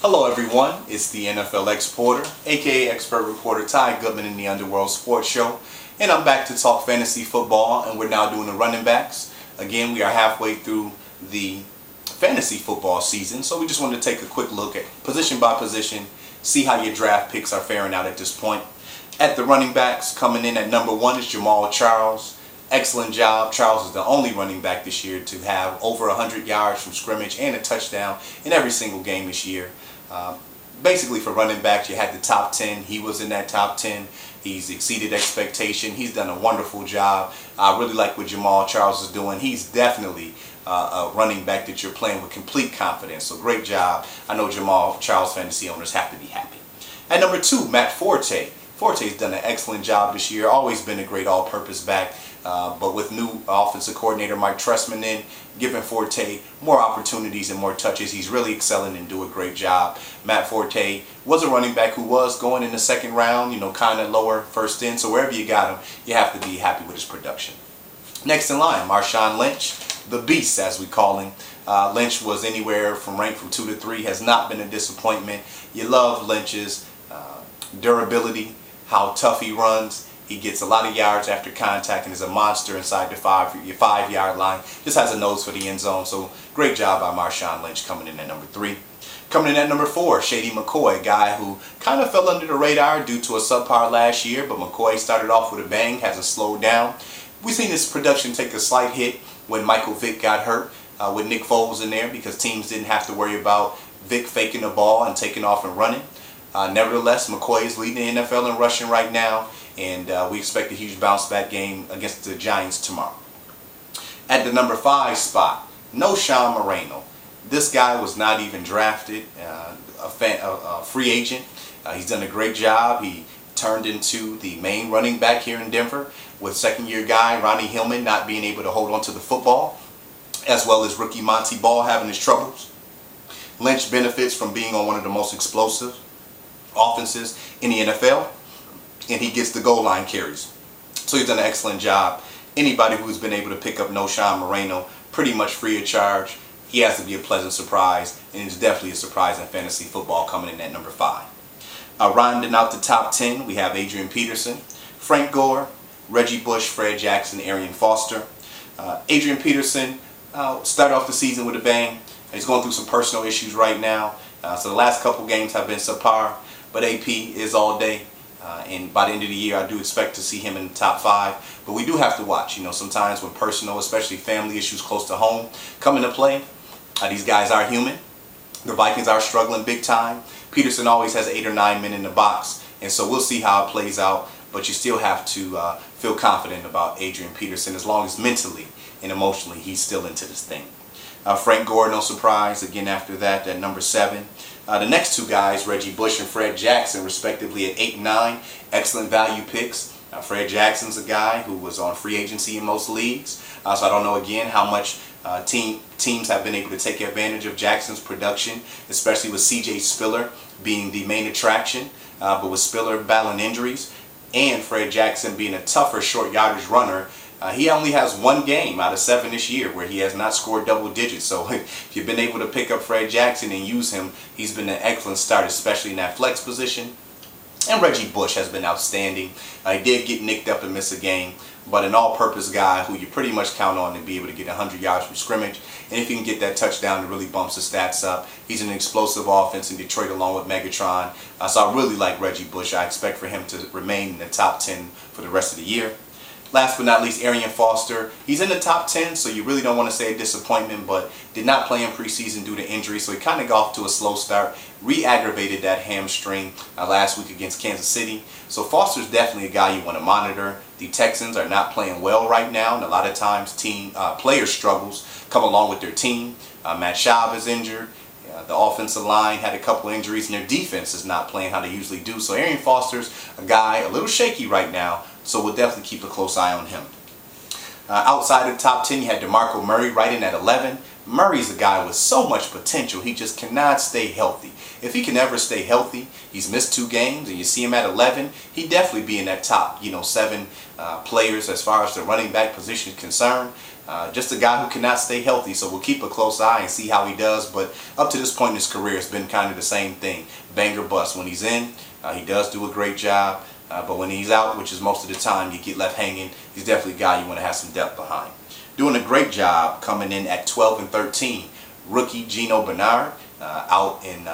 Hello everyone, it's the NFL Exporter, aka Expert Reporter Ty Goodman in the Underworld Sports Show, and I'm back to talk fantasy football, and we're now doing the running backs. Again, we are halfway through the fantasy football season, so we just wanted to take a quick look at position by position, see how your draft picks are faring out at this point. At the running backs, coming in at number 1 is Jamal Charles. Excellent job. Charles is the only running back this year to have over 100 yards from scrimmage and a touchdown in every single game this year. Basically, for running backs, you had the top 10. He was in that top 10. He's exceeded expectation. He's done a wonderful job. I really like what Jamal Charles is doing. He's definitely a running back that you're playing with complete confidence. So great job. I know Jamal Charles fantasy owners have to be happy. At number 2, Matt Forte. Forte's done an excellent job this year. Always been a great all-purpose back. But with new offensive coordinator Mike Trestman in, giving Forte more opportunities and more touches, he's really excelling and doing a great job. Matt Forte was a running back who was going in the second round, kind of lower first in. So wherever you got him, you have to be happy with his production. Next in line, Marshawn Lynch, the beast as we call him. Lynch was anywhere from rank from 2 to 3, has not been a disappointment. You love Lynch's durability, how tough he runs. He gets a lot of yards after contact and is a monster inside the 5-yard line. Just has a nose for the end zone. So great job by Marshawn Lynch coming in at number 3. Coming in at number 4, Shady McCoy, a guy who kind of fell under the radar due to a subpar last year, but McCoy started off with a bang, hasn't slowed down. We've seen his production take a slight hit when Michael Vick got hurt with Nick Foles in there, because teams didn't have to worry about Vick faking the ball and taking off and running. Nevertheless, McCoy is leading the NFL in rushing right now, and we expect a huge bounce back game against the Giants tomorrow. At the number 5 spot, no Sean Moreno. This guy was not even drafted, a free agent. He's done a great job. He turned into the main running back here in Denver, with second-year guy Ronnie Hillman not being able to hold on to the football, as well as rookie Monty Ball having his troubles. Lynch benefits from being on one of the most explosive offenses in the NFL, and he gets the goal line carries. So he's done an excellent job. Anybody who's been able to pick up no Sean Moreno pretty much free of charge, he has to be a pleasant surprise, and it's definitely a surprise in fantasy football coming in at number 5. Rounding out the top 10, we have Adrian Peterson, Frank Gore, Reggie Bush, Fred Jackson, Arian Foster. Adrian Peterson started off the season with a bang. He's going through some personal issues right now, so the last couple games have been subpar, but AP is all day. And by the end of the year, I do expect to see him in the top 5. But we do have to watch. Sometimes when personal, especially family issues close to home, come into play, these guys are human. The Vikings are struggling big time. Peterson always has 8 or 9 men in the box, and so we'll see how it plays out. But you still have to feel confident about Adrian Peterson, as long as mentally and emotionally he's still into this thing. Frank Gore, no surprise, again after that at number 7. The next 2 guys, Reggie Bush and Fred Jackson, respectively at 8 and 9, excellent value picks. Fred Jackson's a guy who was on free agency in most leagues, so I don't know again how much teams have been able to take advantage of Jackson's production, especially with C.J. Spiller being the main attraction, but with Spiller battling injuries and Fred Jackson being a tougher short yardage runner, he only has 1 game out of 7 this year where he has not scored double digits. So if you've been able to pick up Fred Jackson and use him, he's been an excellent start, especially in that flex position. And Reggie Bush has been outstanding. He did get nicked up and miss a game, but an all-purpose guy who you pretty much count on to be able to get 100 yards from scrimmage. And if he can get that touchdown, it really bumps the stats up. He's an explosive offense in Detroit along with Megatron. So I really like Reggie Bush. I expect for him to remain in the top 10 for the rest of the year. Last but not least, Arian Foster. He's in the top 10, so you really don't want to say a disappointment, but did not play in preseason due to injury, so he kind of got off to a slow start. Re-aggravated that hamstring last week against Kansas City. So Foster's definitely a guy you want to monitor. The Texans are not playing well right now, and a lot of times player struggles come along with their team. Matt Schaub is injured. The offensive line had a couple injuries, and their defense is not playing how they usually do. So Arian Foster's a guy a little shaky right now, so we'll definitely keep a close eye on him. Outside of the top 10, you had DeMarco Murray right in at 11. Murray's a guy with so much potential. He just cannot stay healthy. If he can ever stay healthy, he's missed 2 games, and you see him at 11, he'd definitely be in that top 7 players as far as the running back position is concerned. Just a guy who cannot stay healthy, so we'll keep a close eye and see how he does. But up to this point in his career, it's been kind of the same thing. Bang or bust. When he's in, he does do a great job. But when he's out, which is most of the time, you get left hanging. He's definitely a guy you want to have some depth behind. Doing a great job coming in at 12 and 13. Rookie Gino Bernard out in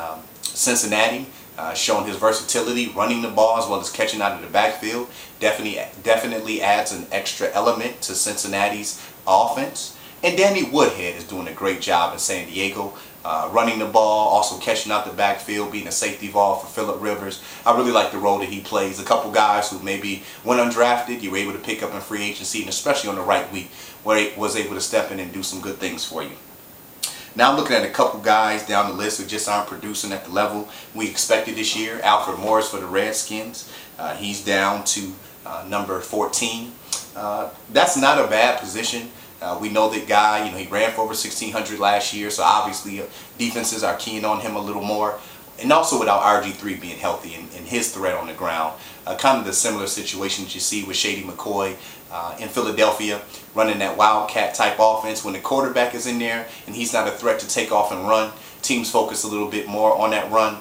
Cincinnati. Showing his versatility, running the ball as well as catching out of the backfield. Definitely adds an extra element to Cincinnati's offense. And Danny Woodhead is doing a great job in San Diego, running the ball, also catching out the backfield, being a safety valve for Phillip Rivers. I really like the role that he plays. A couple guys who maybe went undrafted, you were able to pick up in free agency, and especially on the right week, where he was able to step in and do some good things for you. Now I'm looking at a couple guys down the list who just aren't producing at the level we expected this year. Alfred Morris for the Redskins. He's down to number 14. That's not a bad position. We know that guy, he ran for over 1,600 last year, so obviously defenses are keying on him a little more. And also without RG3 being healthy and his threat on the ground. Kind of the similar situation that you see with Shady McCoy in Philadelphia, running that wildcat type offense. When the quarterback is in there and he's not a threat to take off and run, teams focus a little bit more on that run.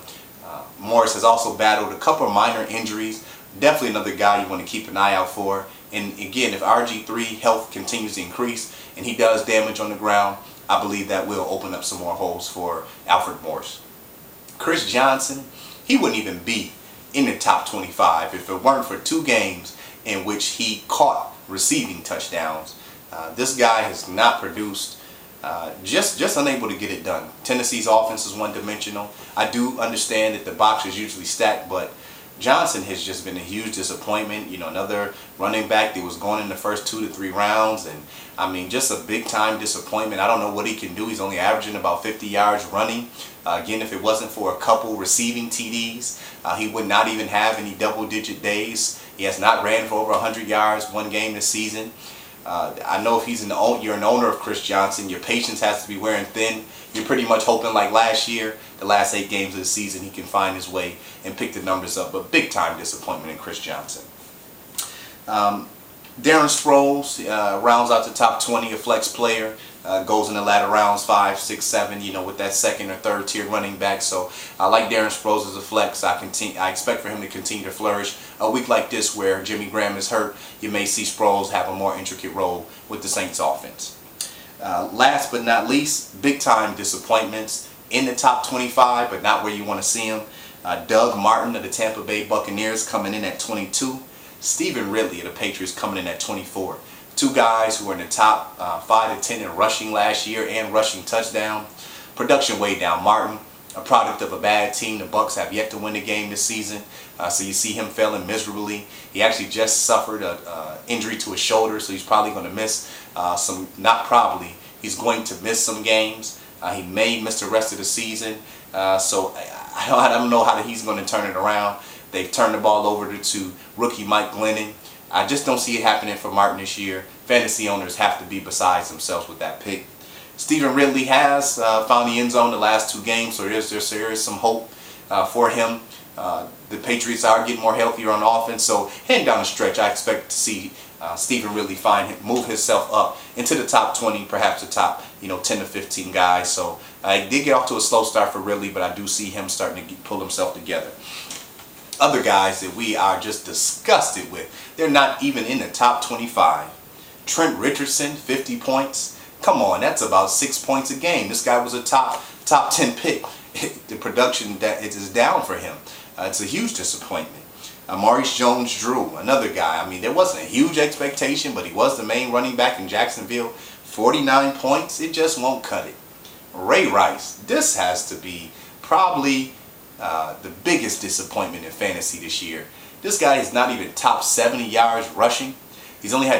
Morris has also battled a couple of minor injuries. Definitely another guy you want to keep an eye out for. And again, if RG3 health continues to increase and he does damage on the ground, I believe that will open up some more holes for Alfred Morris. Chris Johnson, he wouldn't even be in the top 25 if it weren't for 2 games in which he caught receiving touchdowns. This guy has not produced, just unable to get it done. Tennessee's offense is one-dimensional. I do understand that the box is usually stacked, but Johnson has just been a huge disappointment. Another running back that was going in the first 2 to 3 rounds, and I mean, just a big-time disappointment. I don't know what he can do. He's only averaging about 50 yards running. Again, if it wasn't for a couple receiving TDs, he would not even have any double-digit days. He has not ran for over 100 yards one game this season. I know if you're an owner of Chris Johnson, your patience has to be wearing thin. You're pretty much hoping, like last year, the last 8 games of the season, he can find his way and pick the numbers up. But big-time disappointment in Chris Johnson. Darren Sproles rounds out the top 20, a flex player. Goes in the latter rounds, 5, 6, 7, with that second or third tier running back. So I like Darren Sproles as a flex. I expect for him to continue to flourish. A week like this where Jimmy Graham is hurt, you may see Sproles have a more intricate role with the Saints offense. Last but not least, big time disappointments in the top 25, but not where you want to see him. Doug Martin of the Tampa Bay Buccaneers coming in at 22. Stephen Ridley of the Patriots coming in at 24. 2 guys who were in the top 5 to 10 in rushing last year and rushing touchdown. Production way down. Martin, a product of a bad team. The Bucs have yet to win the game this season, so you see him failing miserably. He actually just suffered an injury to his shoulder, so he's probably going to miss he's going to miss some games. He may miss the rest of the season, so I don't know how he's going to turn it around. They've turned the ball over to rookie Mike Glennon. I just don't see it happening for Martin this year. Fantasy owners have to be besides themselves with that pick. Stephen Ridley has found the end zone the last 2 games, so there is some hope for him. The Patriots are getting more healthier on offense, so heading down the stretch, I expect to see Stephen Ridley move himself up into the top 20, perhaps the top 10 to 15 guys. So I did get off to a slow start for Ridley, but I do see him starting to pull himself together. Other guys that we are just disgusted with, they're not even in the top 25. Trent Richardson, 50 points. Come on, that's about 6 points a game. This guy was a top 10 pick. The production that it is down for him. It's a huge disappointment. Maurice Jones-Drew, another guy. I mean, there wasn't a huge expectation, but he was the main running back in Jacksonville. 49 points, it just won't cut it. Ray Rice, this has to be probably the biggest disappointment in fantasy this year. This guy is not even top 70 yards rushing. He's only had